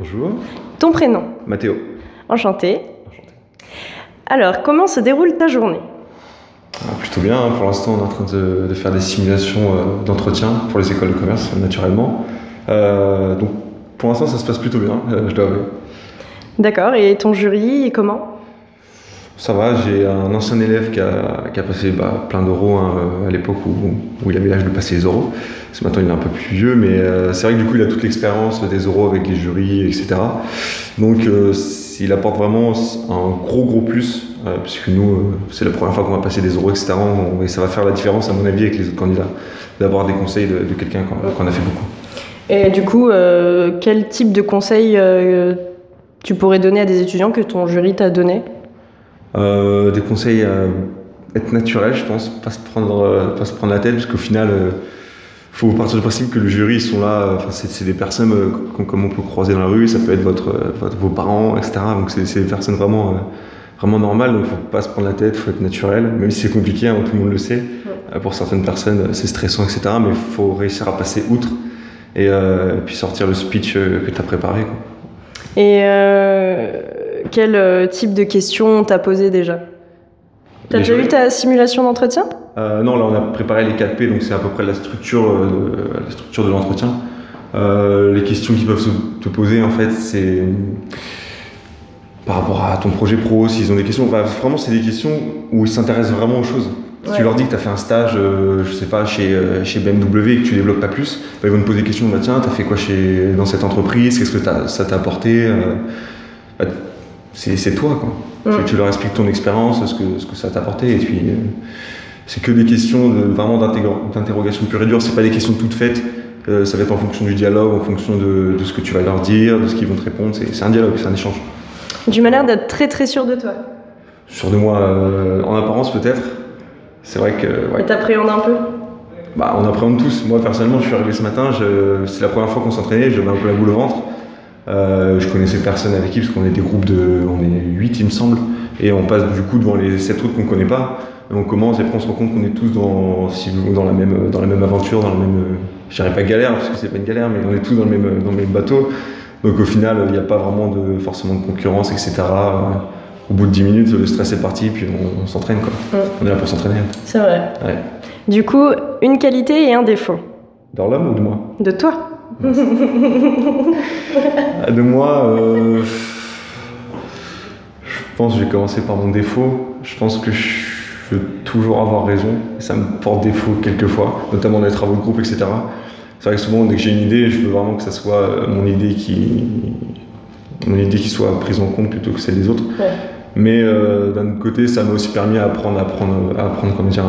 Bonjour. Ton prénom? Mathéo. Enchanté. Alors, comment se déroule ta journée? Plutôt bien, hein. Pour l'instant on est en train de faire des simulations d'entretien pour les écoles de commerce, naturellement. Donc pour l'instant ça se passe plutôt bien, je dois avouer. D'accord, et ton jury, comment? Ça va, j'ai un ancien élève qui a passé plein d'oraux à l'époque où il avait l'âge de passer les oraux. Parce que maintenant il est un peu plus vieux, mais c'est vrai que du coup il a toute l'expérience des oraux avec les jurys, etc. Donc il apporte vraiment un gros plus, puisque nous, c'est la première fois qu'on va passer des oraux, etc. Et ça va faire la différence à mon avis avec les autres candidats, d'avoir des conseils de quelqu'un qu'on a fait beaucoup. Et du coup, quel type de conseils tu pourrais donner à des étudiants que ton jury t'a donné? Des conseils être naturel, je pense, pas se prendre la tête, parce qu'au final, faut partir du principe que le jury, ils sont là, c'est des personnes comme on peut croiser dans la rue, ça peut être vos parents, etc. Donc c'est des personnes vraiment normales, donc faut pas se prendre la tête, faut être naturel, même si c'est compliqué, hein, tout le monde le sait. Pour certaines personnes, c'est stressant, etc. Mais il faut réussir à passer outre et puis sortir le speech que tu as préparé, quoi. Et quel type de questions t'as posé déjà? T'as déjà eu ta simulation d'entretien? Non, là on a préparé les 4P, donc c'est à peu près la structure de l'entretien. Les questions qui peuvent te poser, en fait, c'est par rapport à ton projet pro, s'ils ont des questions. Vraiment, c'est des questions où ils s'intéressent vraiment aux choses. Si tu leur dis que tu as fait un stage, je sais pas, chez BMW et que tu développes pas plus, ils vont te poser des questions, tiens, tu as fait quoi dans cette entreprise, qu'est-ce que ça t'a apporté, c'est toi, quoi. Tu leur expliques ton expérience, ce que ça t'a apporté, et puis c'est que des questions vraiment d'interrogation pure et dure, c'est pas des questions toutes faites, ça va être en fonction du dialogue, en fonction de ce que tu vas leur dire, de ce qu'ils vont te répondre, c'est un dialogue, c'est un échange. Tu m'as l'air d'être très sûr de toi. Sûr de moi, en apparence peut-être. C'est vrai que... Ouais. Et t'appréhendes un peu? On appréhende tous. Moi, personnellement, je suis arrivé ce matin, c'est la première fois qu'on s'entraînait, j'avais un peu la boule au ventre. Je connaissais personne à l'équipe, parce qu'on est des groupes on est 8, il me semble, et on passe du coup devant les 7 routes qu'on connaît pas. Et on commence, et après on se rend compte qu'on est tous dans la même aventure, dans la même... je dirais pas galère, parce que c'est pas une galère, mais on est tous dans le même bateau. Donc au final, il n'y a pas vraiment forcément de concurrence, etc. Au bout de 10 minutes, le stress est parti, puis on s'entraîne, quoi. On est là pour s'entraîner. C'est vrai. Ouais. Du coup, une qualité et un défaut. D'Orlum ou de moi? De toi. De moi, je pense que je vais commencer par mon défaut. Je pense que je veux toujours avoir raison, et ça me porte défaut quelquefois, notamment dans les travaux de groupe, etc. C'est vrai que souvent, dès que j'ai une idée, je veux vraiment que ça soit mon idée qui soit prise en compte plutôt que celle des autres. Ouais. Mais d'un autre côté, ça m'a aussi permis à apprendre comment dire,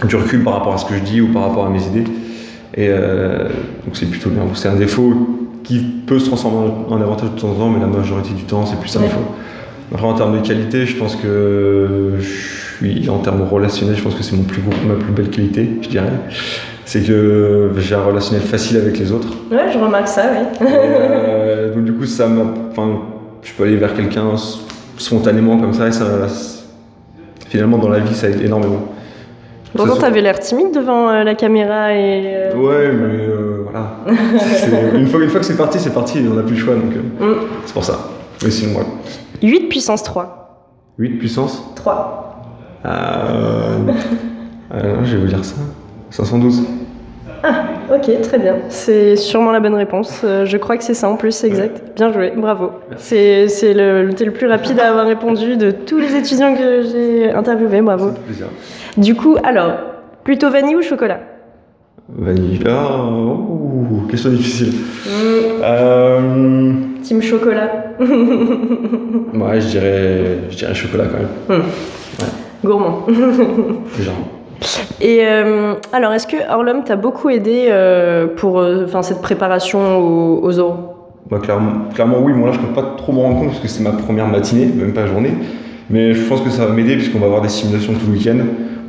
du recul par rapport à ce que je dis ou par rapport à mes idées. Et donc c'est plutôt bien. C'est un défaut qui peut se transformer en avantage de temps en temps, mais la majorité du temps, c'est plus un défaut. Après, en termes de qualité, je pense que en termes relationnels, je pense que c'est ma plus belle qualité, je dirais. C'est que j'ai un relationnel facile avec les autres. Ouais, je remarque ça, oui. Et, donc du coup, je peux aller vers quelqu'un spontanément comme ça, et finalement dans la vie, ça aide énormément. Pourtant, t'avais l'air timide devant la caméra et... Ouais, mais voilà. Une fois que c'est parti, on n'a plus le choix, donc c'est pour ça. Mais sinon, ouais. 8 puissance 3. 8 puissance 3. Je vais vous dire ça. 512. Ah, ok, très bien. C'est sûrement la bonne réponse. Je crois que c'est ça en plus, c'est exact. Bien joué, bravo. T'es le plus rapide à avoir répondu de tous les étudiants que j'ai interviewés, bravo. Ça fait plaisir. Du coup, alors, plutôt vanille ou chocolat? Vanille. Question difficile. Team chocolat. Ouais, je dirais chocolat quand même. Ouais. Gourmand. Légèrement. Et alors, est-ce que Orlum t'a beaucoup aidé pour cette préparation aux oraux? Clairement oui. Moi là, je peux pas trop me rendre compte parce que c'est ma première matinée, même pas journée. Mais je pense que ça va m'aider puisqu'on va avoir des simulations tout le week-end.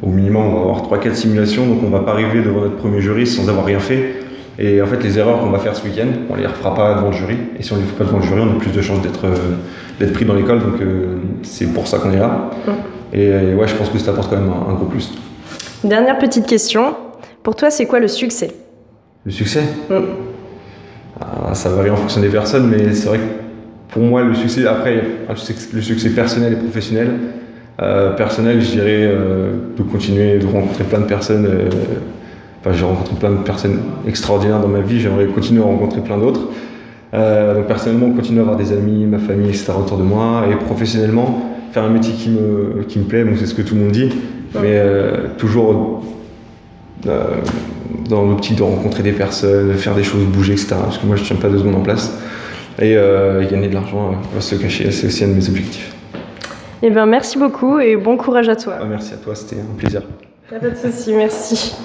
Au minimum, on va avoir 3-4 simulations, donc on va pas arriver devant notre premier jury sans avoir rien fait. Et en fait, les erreurs qu'on va faire ce week-end, on les refera pas devant le jury. Et si on les fait pas devant le jury, on a plus de chances d'être pris dans l'école. Donc c'est pour ça qu'on est là. Et ouais, je pense que ça apporte quand même un gros plus. Dernière petite question. Pour toi, c'est quoi le succès? Le succès? ça varie en fonction des personnes, mais c'est vrai que pour moi, le succès, après, le succès personnel et professionnel, personnel, je dirais de continuer de rencontrer plein de personnes. Enfin, j'ai rencontré plein de personnes extraordinaires dans ma vie, j'aimerais continuer à rencontrer plein d'autres. Donc personnellement, continuer à avoir des amis, ma famille, etc. autour de moi, et professionnellement, faire un métier qui me plaît, bon, c'est ce que tout le monde dit, mais toujours dans l'optique de rencontrer des personnes, de faire des choses, bouger, etc. Parce que moi, je ne tiens pas 2 secondes en place. Et gagner de l'argent va se cacher, c'est aussi un de mes objectifs. Eh bien, merci beaucoup et bon courage à toi. Merci à toi, c'était un plaisir. Pas de souci, merci.